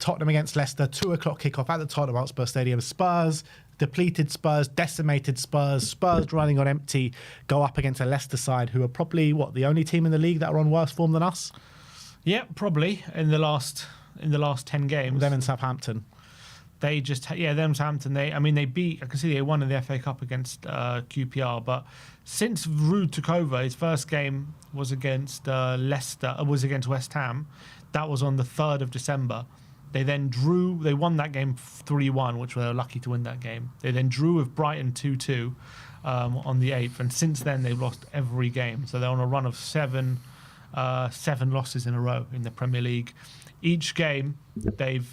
Tottenham against Leicester, 2 o'clock kickoff at the Tottenham Hotspur Stadium. Spurs, depleted Spurs, decimated Spurs, Spurs running on empty, go up against a Leicester side who are probably, the only team in the league that are on worse form than us? Yeah, probably in the last 10 games. Them and Southampton. They just, them Southampton, they beat, I can see they won in the FA Cup against QPR, but since Ruud took over, his first game was against was against West Ham. That was on the 3rd of December. They then they won that game 3-1, which they were lucky to win that game. They then drew with Brighton 2-2 on the 8th, and since then they've lost every game. So they're on a run of seven losses in a row in the Premier League. Each game, they've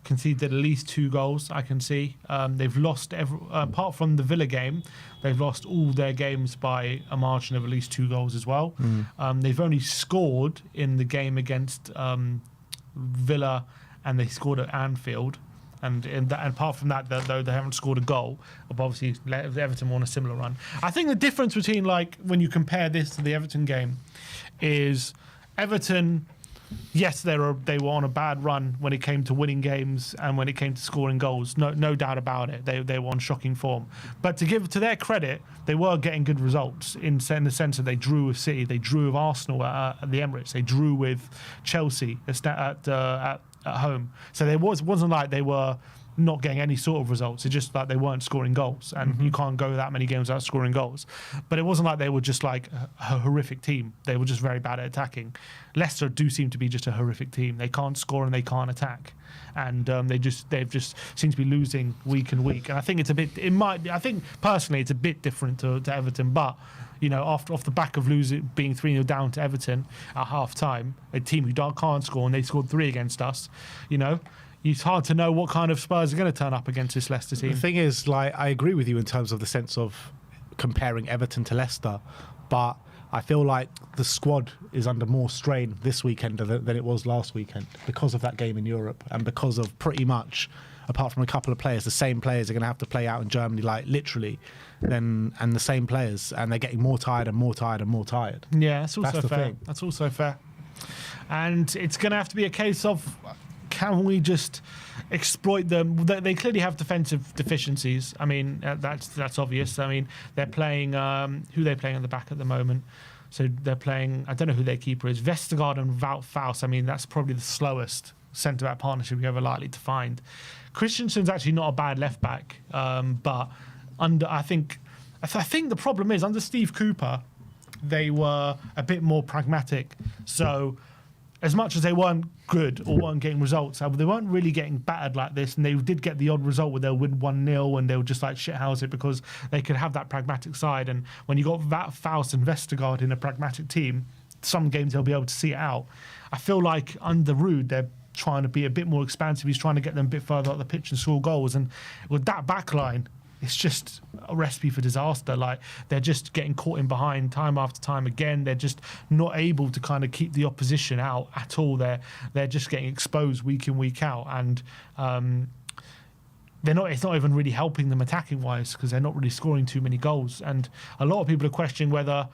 conceded at least 2 goals, I can see. They've lost, apart from the Villa game, they've lost all their games by a margin of at least 2 goals as well. They've only scored in the game against Villa, and they scored at Anfield. And apart from that, though, they haven't scored a goal. But obviously, Everton were on a similar run. I think the difference between, when you compare this to the Everton game is Everton, yes, they were on a bad run when it came to winning games and when it came to scoring goals. No doubt about it. They were on shocking form. But to give to their credit, they were getting good results in the sense that they drew with City, they drew with Arsenal at the Emirates, they drew with Chelsea at home. So it wasn't like they were not getting any sort of results. It's just like they weren't scoring goals, and you can't go that many games without scoring goals. But it wasn't like they were just like a horrific team. They were just very bad at attacking. Leicester do seem to be just a horrific team. They can't score and they can't attack, and they've just seem to be losing week and week. And I think I think personally it's a bit different to Everton, but off the back of being 3-0 down to Everton at half time, a team who can't score, and they scored 3 against us, it's hard to know what kind of Spurs are going to turn up against this Leicester team. The thing is, I agree with you in terms of the sense of comparing Everton to Leicester, but I feel like the squad is under more strain this weekend than it was last weekend because of that game in Europe, and because of pretty much, apart from a couple of players, the same players are going to have to play out in Germany, literally, and the same players, and they're getting more tired and more tired and more tired. Yeah, that's also fair. Thing. That's also fair. And it's going to have to be a case of, can we just exploit them? They clearly have defensive deficiencies. I mean, that's obvious. I mean, they're playing who they're playing at the back at the moment. So they're playing, I don't know who their keeper is, Vestergaard and Wout Faust. I mean, that's probably the slowest centre-back partnership you're ever likely to find. Christensen's actually not a bad left-back, but I think the problem is, under Steve Cooper, they were a bit more pragmatic. So as much as they weren't good or weren't getting results, they weren't really getting battered like this, and they did get the odd result where they'll win 1-0 and they'll just shithouse it because they could have that pragmatic side. And when you got Faust and Vestergaard in a pragmatic team, some games they'll be able to see it out. I feel like under Ruud, they're trying to be a bit more expansive. He's trying to get them a bit further up the pitch and score goals. And with that back line, it's just a recipe for disaster. They're just getting caught in behind time after time again. They're just not able to kind of keep the opposition out at all. They're just getting exposed week in, week out, and it's not even really helping them attacking wise because they're not really scoring too many goals. And a lot of people are questioning whether,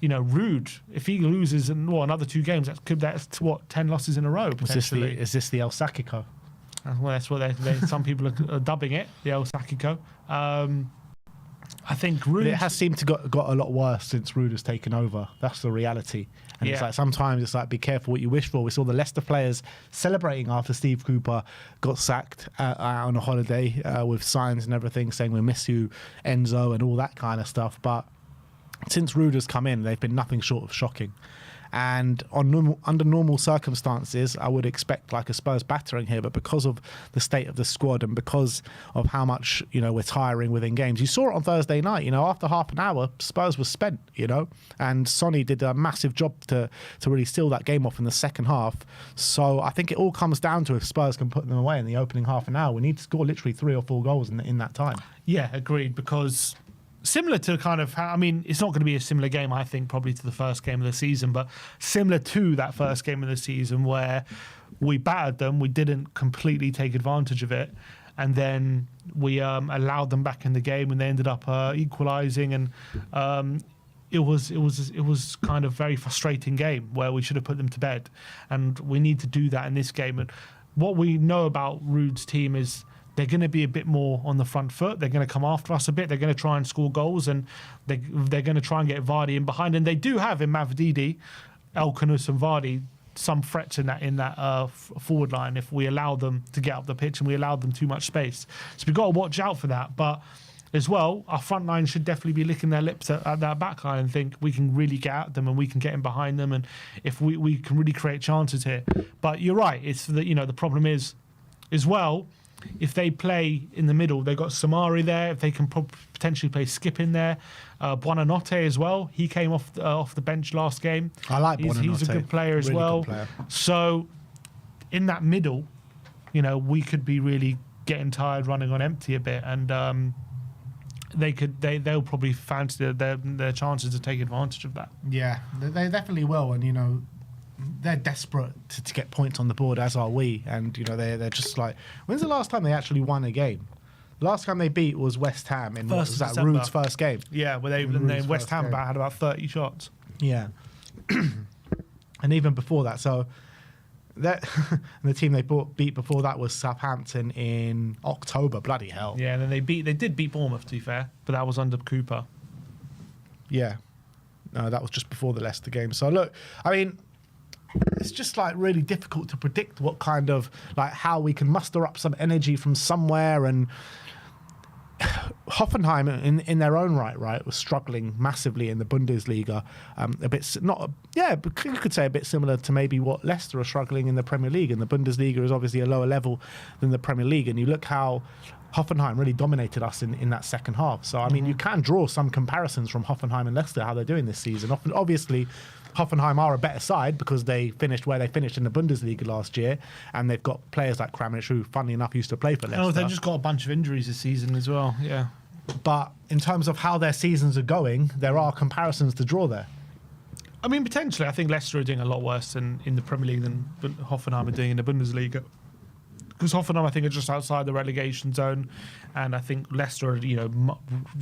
Ruud, if he loses another 2 games, that's 10 losses in a row potentially. Is this the El Sacico? Well, that's what some people are dubbing it, the El Sacico. I think Ruud... It has seemed to got a lot worse since Ruud has taken over. That's the reality. And it's sometimes it's be careful what you wish for. We saw the Leicester players celebrating after Steve Cooper got sacked out on a holiday with signs and everything saying we miss you, Enzo, and all that kind of stuff. But since Ruud has come in, they've been nothing short of shocking. And under normal circumstances, I would expect a Spurs battering here. But because of the state of the squad and because of how much we're tiring within games, you saw it on Thursday night. After half an hour, Spurs was spent. And Sonny did a massive job to really seal that game off in the second half. So I think it all comes down to if Spurs can put them away in the opening half an hour. We need to score literally 3 or 4 goals in that time. Yeah, agreed. Because similar to kind of how, it's not going to be a similar game, I think, probably to the first game of the season, but similar to that first game of the season where we battered them, we didn't completely take advantage of it, and then we allowed them back in the game, and they ended up equalising, and it was kind of very frustrating game where we should have put them to bed, and we need to do that in this game. And what we know about Ruud's team is they're going to be a bit more on the front foot. They're going to come after us a bit. They're going to try and score goals, and they're going to try and get Vardy in behind. And they do have in Mavdidi, El Khanous and Vardy some threats in that forward line if we allow them to get up the pitch and we allow them too much space. So we've got to watch out for that. But as well, our front line should definitely be licking their lips at that back line and think we can really get at them and we can get in behind them, and if we can really create chances here. But you're right, it's the problem is as well, if they play in the middle, they've got Samari there. If they can potentially play Skip in there, Buonanotte as well. He came off the bench last game. I like Buonanotte. He's a good player as well. So in that middle, we could be really getting tired running on empty a bit, and they'll probably fancy their chances to take advantage of that. Yeah, they definitely will, and they're desperate to get points on the board, as are we. And they're just like, when's the last time they actually won a game? The last time they beat was West Ham in Ruud's first game. Yeah, where West Ham had about 30 shots. Yeah, and even before that, so that the team they beat before that was Southampton in October. Bloody hell! Yeah, and then they did beat Bournemouth, to be fair, but that was under Cooper. Yeah, no, that was just before the Leicester game. So look, I mean, it's just like really difficult to predict what kind of how we can muster up some energy from somewhere. And Hoffenheim in their own right was struggling massively in the Bundesliga, you could say a bit similar to maybe what Leicester are struggling in the Premier League. And the Bundesliga is obviously a lower level than the Premier League, and you look how Hoffenheim really dominated us in that second half. So I mean, you can draw some comparisons from Hoffenheim and Leicester, how they're doing this season. Obviously Hoffenheim are a better side because they finished where they finished in the Bundesliga last year, and they've got players like Kramaric, who, funnily enough, used to play for Leicester. Oh, they've just got a bunch of injuries this season as well, yeah. But in terms of how their seasons are going, there are comparisons to draw there. I mean, potentially, I think Leicester are doing a lot worse in the Premier League than Hoffenheim are doing in the Bundesliga. Because Hoffenheim, I think, are just outside the relegation zone, and I think Leicester are,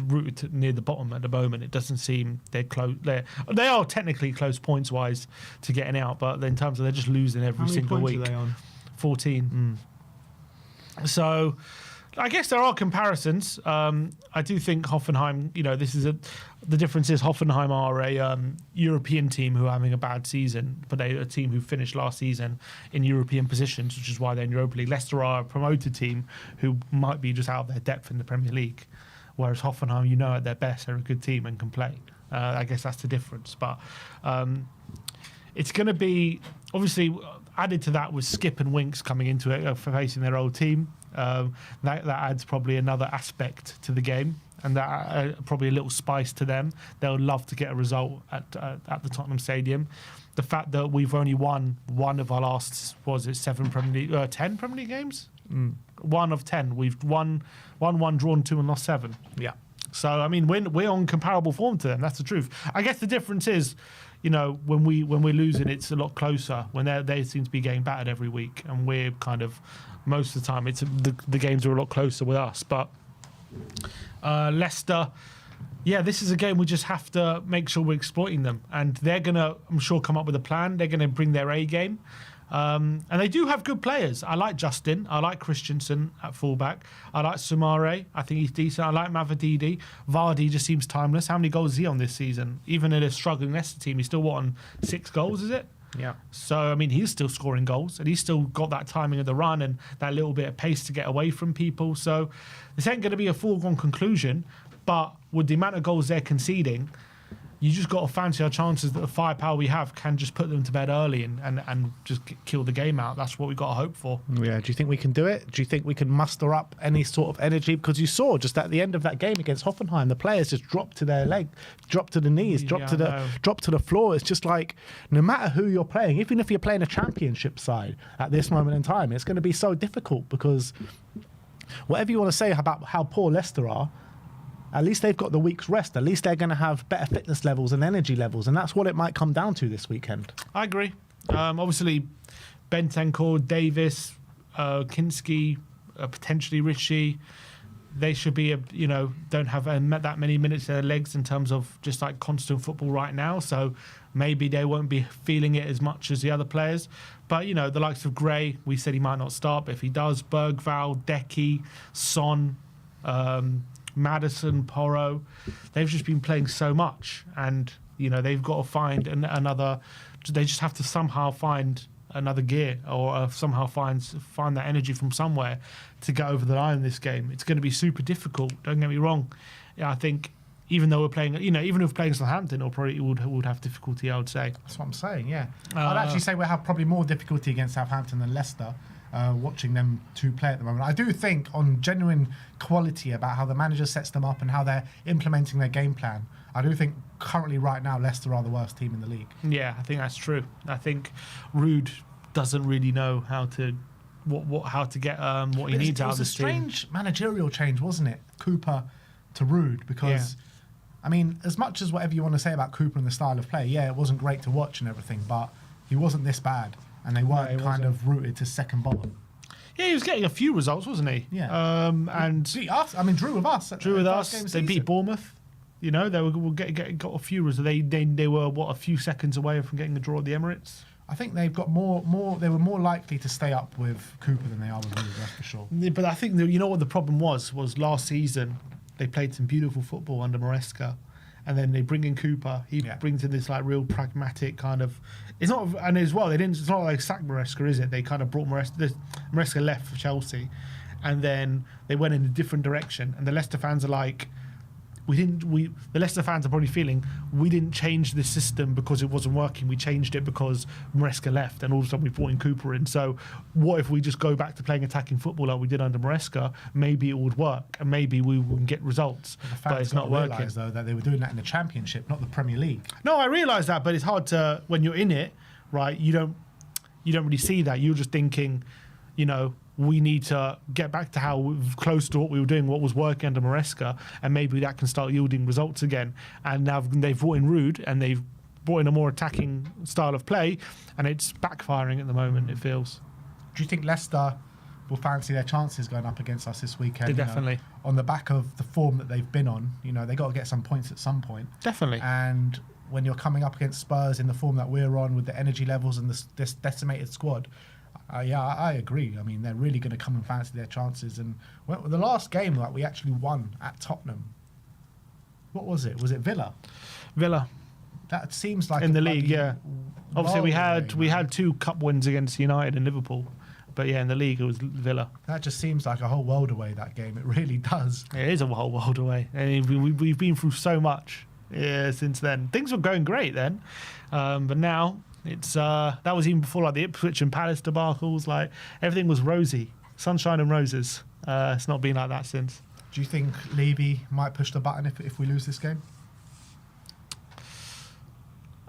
rooted near the bottom at the moment. It doesn't seem they're close. They are technically close points wise to getting out, but in terms of they're just losing every single week. How many points are they on? 14. So I guess there are comparisons. I do think Hoffenheim, the difference is Hoffenheim are a European team who are having a bad season, but they're a team who finished last season in European positions, which is why they're in Europa League. Leicester are a promoted team who might be just out of their depth in the Premier League, whereas Hoffenheim, at their best, they're a good team and can play. I guess that's the difference. But it's going to be, obviously, added to that was Skip and Winks coming into it, facing their old team. That adds probably another aspect to the game, and that probably a little spice to them. They'll love to get a result at the Tottenham Stadium. The fact that we've only won one of our last, 10 Premier League games? 1 of 10. We've won 1, drawn 2, and lost 7. Yeah. So, I mean, we're on comparable form to them. That's the truth. I guess the difference is, when we're losing, it's a lot closer. When they seem to be getting battered every week, and we're kind of, most of the time, it's the games are a lot closer with us. But Leicester, this is a game we just have to make sure we're exploiting them, and they're gonna, I'm sure, come up with a plan. They're gonna bring their A game. And they do have good players. I like Justin. I like Christensen at fullback. I like Sumare. I think he's decent. I like Mavdidi. Vardy just seems timeless. How many goals is he on this season? Even in a struggling Leicester team, he's still on 6 goals, is it? Yeah. So, I mean, he's still scoring goals, and he's still got that timing of the run and that little bit of pace to get away from people. So this ain't going to be a foregone conclusion, but with the amount of goals they're conceding, you just got to fancy our chances that the firepower we have can just put them to bed early and just kill the game out. That's what we've got to hope for. Yeah. Do you think we can do it? Do you think we can muster up any sort of energy? Because you saw just at the end of that game against Hoffenheim, the players just dropped to their leg, dropped to the knees, dropped to the floor. It's just like, no matter who you're playing, even if you're playing a championship side at this moment in time, it's going to be so difficult because whatever you want to say about how poor Leicester are, at least they've got the week's rest. At least they're going to have better fitness levels and energy levels, and that's what it might come down to this weekend. I agree. Obviously, Bentancur, Davis, Kinski, potentially Richie. they should be, don't have that many minutes to their legs in terms of just like constant football right now. So maybe they won't be feeling it as much as the other players. But, the likes of Gray, we said he might not start, but if he does, Bergvall, Decky, Son, Maddison, Porro, they've just been playing so much. And, they've got to find they just have to somehow find another gear or somehow find that energy from somewhere to get over the line in this game. It's going to be super difficult, don't get me wrong. I think even though we're playing, even if we're playing Southampton, we would have difficulty, I would say. That's what I'm saying, yeah. I'd actually say we'll have probably more difficulty against Southampton than Leicester, watching them two play at the moment. I do think on genuine quality about how the manager sets them up and how they're implementing their game plan, I do think currently right now Leicester are the worst team in the league. Yeah, I think that's true. I think Rude doesn't really know how to get what he needs out of this team. It was a strange managerial change, wasn't it? Cooper to Rude, because I mean, as much as whatever you want to say about Cooper and the style of play, it wasn't great to watch and everything, but he wasn't this bad, and they weren't kind of rooted to second bottom. Yeah, he was getting a few results, wasn't he? Yeah. And beat us. I mean, drew with us. Drew with us. They beat Bournemouth. They got a few results. They were a few seconds away from getting a draw at the Emirates. I think they've got more. They were more likely to stay up with Cooper than they are with Rude, that's for sure. But I think what the problem was last season they played some beautiful football under Maresca, and then they bring in Cooper. He brings in this like real pragmatic kind of. It's not, and as well they didn't. It's not like sack Maresca, is it? They kind of brought Maresca. Maresca left for Chelsea, and then they went in a different direction. And the Leicester fans are like, the Leicester fans are probably feeling we didn't change the system because it wasn't working. We changed it because Maresca left, and all of a sudden we brought in Cooper in. So what if we just go back to playing attacking football like we did under Maresca? Maybe it would work, and maybe we would get results. But it's not working. Realise, though, that they were doing that in the Championship, not the Premier League. No, I realise that, but it's hard to when you're in it, right? You don't really see that. You're just thinking, we need to get back to how close to what we were doing, what was working under Maresca, and maybe that can start yielding results again. And now they've brought in Rude, and they've brought in a more attacking style of play, and it's backfiring at the moment, it feels. Do you think Leicester will fancy their chances going up against us this weekend? They definitely. On the back of the form that they've been on, they got to get some points at some point. Definitely. And when you're coming up against Spurs in the form that we're on with the energy levels and this decimated squad, I agree. I mean, they're really going to come and fancy their chances. And the last game that we actually won at Tottenham, what was it? Was it Villa? Villa. That seems like in the league, yeah. Obviously, we had 2 cup wins against United and Liverpool, but in the league it was Villa. That just seems like a whole world away. That game, it really does. It is a whole world away. And we've been through so much since then. Things were going great then, but now. It's that was even before like the Ipswich and Palace debacles. Like everything was rosy, sunshine and roses. It's not been like that since. Do you think Levy might push the button if we lose this game?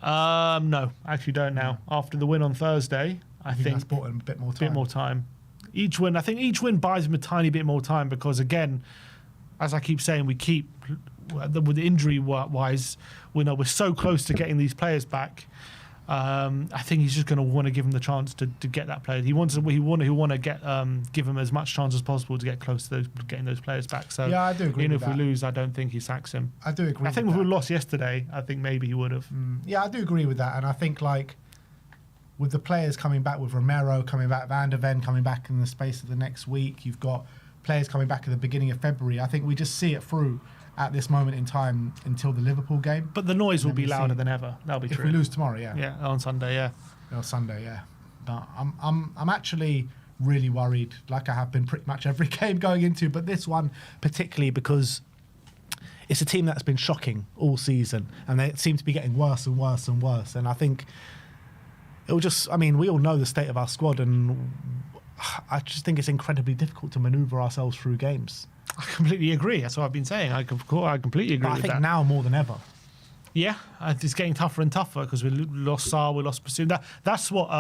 No, I actually don't now. After the win on Thursday, I think that's bought him a bit more time. Each win buys him a tiny bit more time because again, as I keep saying, with the injury wise, we're so close to getting these players back. I think he's just going to want to give him the chance to get that player. He want to give him as much chance as possible to get close to getting those players back. So I do agree. Even if we lose, I don't think he sacks him. I do agree. I think if we lost yesterday, I think maybe he would have. I do agree with that, and I think like with the players coming back, with Romero coming back, Van der Ven coming back in the space of the next week, you've got players coming back at the beginning of February. I think we just see it through at this moment in time until the Liverpool game. But the noise will be louder than ever. That'll be true. If we lose tomorrow, yeah. Yeah, on Sunday, yeah. On Sunday, yeah. But I'm actually really worried, like I have been pretty much every game going into, but this one particularly because it's a team that's been shocking all season, and they seem to be getting worse and worse and worse. And I think it'll just, we all know the state of our squad, and I just think it's incredibly difficult to manoeuvre ourselves through games. I completely agree. That's what I've been saying. I completely agree with that. I think now more than ever. Yeah, it's getting tougher and tougher because we lost Sarr, we lost Bassoon. That's what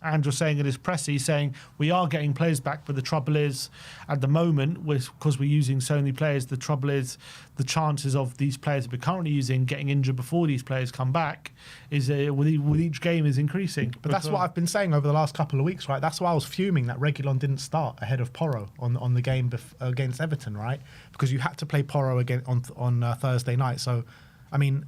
Andrew's saying in his press. He's saying we are getting players back, but the trouble is, at the moment, because we're using so many players, the trouble is the chances of these players that we're currently using getting injured before these players come back is with each game is increasing. But that's what I've been saying over the last couple of weeks, right? That's why I was fuming that Reguilon didn't start ahead of Porro on the game against Everton, right? Because you had to play Porro again on Thursday night. So, I mean,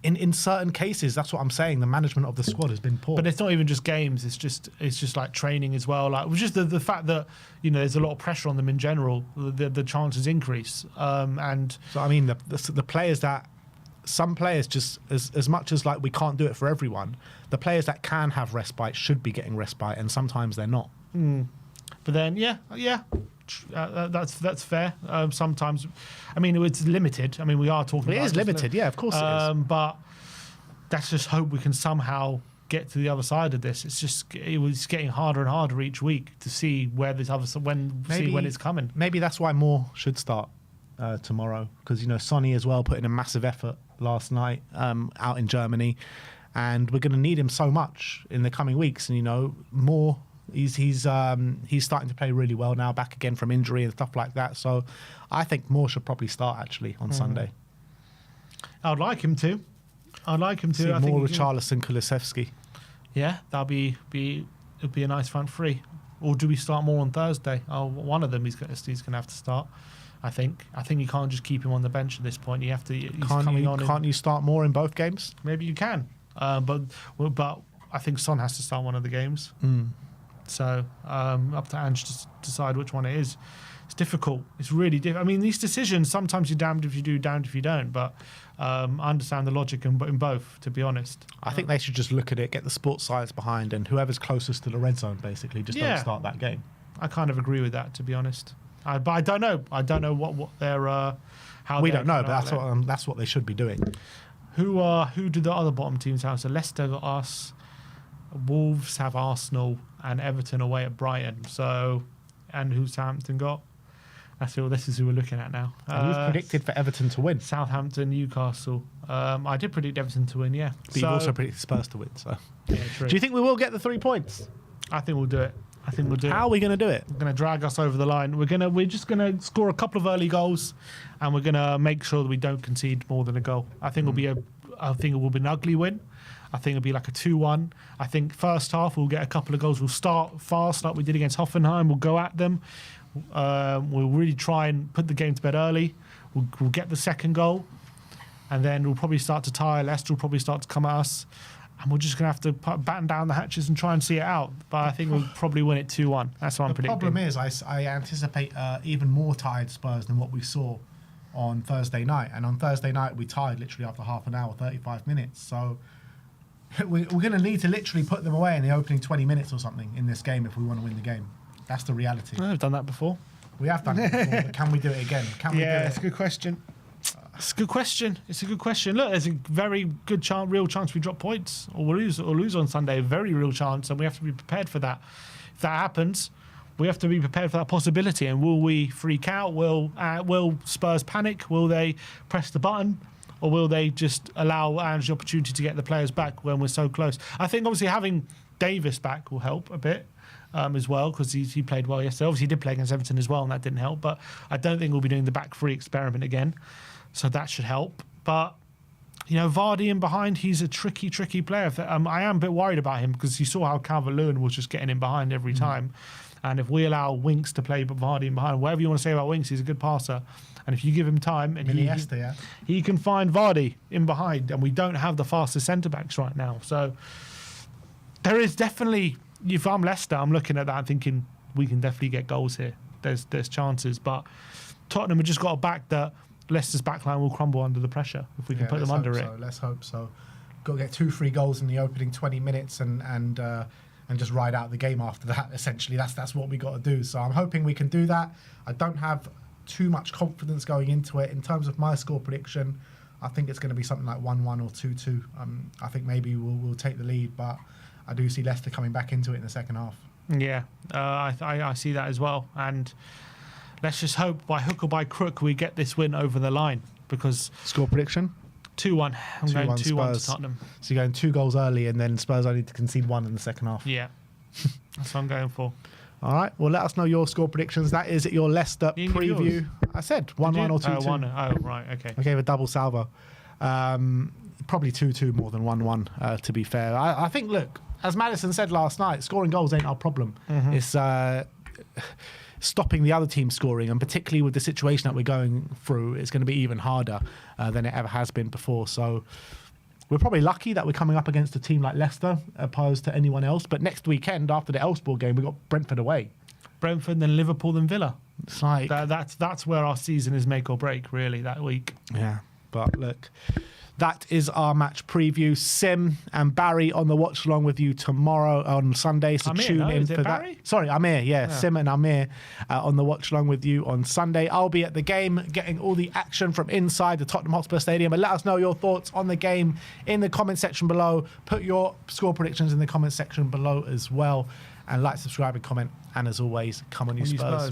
in certain cases, that's what I'm saying. The management of the squad has been poor. But it's not even just games. It's just like training as well. Like, it was just the fact that there's a lot of pressure on them in general. The chances increase. And so I mean, the players that some players just as much as like we can't do it for everyone. The players that can have respite should be getting respite, and sometimes they're not. But then that's fair. Sometimes, I mean, it's limited. I mean, we are talking. It is limited, yeah, of course it is. But let's just hope we can somehow get to the other side of this. It was getting harder and harder each week to see where this when it's coming. Maybe that's why Moore should start tomorrow, because Sonny as well put in a massive effort last night out in Germany, and we're going to need him so much in the coming weeks. And Moore. He's starting to play really well now, back again from injury and stuff like that. So I think Moore should probably start actually on Sunday. I'd like him to. See Moore, Richarlison, Kulusevski. Yeah, it'd be a nice front three. Or do we start Moore on Thursday? Oh, one of them he's going to have to start. I think you can't just keep him on the bench at this point. You have to. Can't you start Moore in both games? Maybe you can, but I think Son has to start one of the games. So up to Ange to decide which one it is. It's difficult. It's really difficult. I mean, these decisions, sometimes you're damned if you do, damned if you don't. But I understand the logic in both, to be honest. I think they should just look at it, get the sports science behind, and whoever's closest to the red zone, basically, just don't start that game. I kind of agree with that, to be honest. But I don't know. I don't know what their how. We don't know, but that's what they should be doing. Who do the other bottom teams have? So Leicester got us. Wolves have Arsenal and Everton away at Brighton. So, and who's Southampton got? This is who we're looking at now. Who's predicted for Everton to win? Southampton, Newcastle. I did predict Everton to win, yeah. But you've also predicted Spurs to win. So, yeah, true. Do you think we will get the 3 points? I think we'll do it. How are we going to do it? We're going to drag us over the line. We're just going to score a couple of early goals, and we're going to make sure that we don't concede more than a goal. I think it will be an ugly win. I think it'll be like a 2-1. I think first half we'll get a couple of goals. We'll start fast like we did against Hoffenheim. We'll go at them. We'll really try and put the game to bed early. We'll get the second goal, and then we'll probably start to tire. Leicester will probably start to come at us, and we're just going to have to batten down the hatches and try and see it out. But I think we'll probably win it 2-1. That's what I'm predicting. The problem is I anticipate even more tired Spurs than what we saw on Thursday night. And on Thursday night, we tied literally after half an hour, 35 minutes. So we're going to need to literally put them away in the opening 20 minutes or something in this game if we want to win the game. That's the reality. I've done that before. We have done it before, but can we do it again? It's a good question. It's a good question. Look, there's a very good real chance we drop points or we lose on Sunday. A very real chance, and we have to be prepared for that. If that happens, we have to be prepared for that possibility. And will we freak out? Will Spurs panic? Will they press the button? Or will they just allow Ange the opportunity to get the players back when we're so close? I think obviously having Davis back will help a bit as well, because he played well yesterday. Obviously he did play against Everton as well, and that didn't help. But I don't think we'll be doing the back three experiment again. So that should help. But, Vardy in behind, he's a tricky player. I am a bit worried about him because you saw how Calvert-Lewin was just getting in behind every time. And if we allow Winks to play Vardy in behind, whatever you want to say about Winks, he's a good passer. And if you give him time, and he can find Vardy in behind. And we don't have the fastest centre-backs right now. So there is definitely, if I'm Leicester, I'm looking at that and thinking we can definitely get goals here. There's chances. But Tottenham have just got a back that Leicester's backline will crumble under the pressure if we can put them under it. Let's hope so. Got to get 2-3 goals in the opening 20 minutes and just ride out the game after that. Essentially, that's what we got to do. So I'm hoping we can do that. I don't have too much confidence going into it. In terms of my score prediction, I think it's going to be something like 1-1 or 2-2. I think maybe we'll take the lead, but I do see Leicester coming back into it in the second half. Yeah, I see that as well. And let's just hope by hook or by crook we get this win over the line, because score prediction. 2-1. I'm going 2-1 to Spurs. Tottenham. So you're going 2 goals early, and then Spurs only to concede 1 in the second half. Yeah. That's what I'm going for. All right. Well, let us know your score predictions. That is your Leicester You didn't give preview. yours. I said 1-1 or 2-2. 1. Oh, right. Okay. I gave a double salvo. Probably 2-2 more than 1-1, to be fair. I think, look, as Madison said last night, scoring goals ain't our problem. It's stopping the other team scoring, and particularly with the situation that we're going through, it's going to be even harder than it ever has been before. So we're probably lucky that we're coming up against a team like Leicester opposed to anyone else. But next weekend, after the Elfsborg game, we've got Brentford away. Brentford, then Liverpool, then Villa. It's like... That's where our season is make or break, really, that week. Yeah, but look... That is our match preview. Sim and Barry on the watch along with you tomorrow on Sunday. So Amir, tune in for Barry? that. Sorry, Amir. Yeah, Sim and Amir on the watch along with you on Sunday. I'll be at the game getting all the action from inside the Tottenham Hotspur Stadium. But let us know your thoughts on the game in the comment section below. Put your score predictions in the comment section below as well. And like, subscribe, and comment. And as always, come on, you Spurs.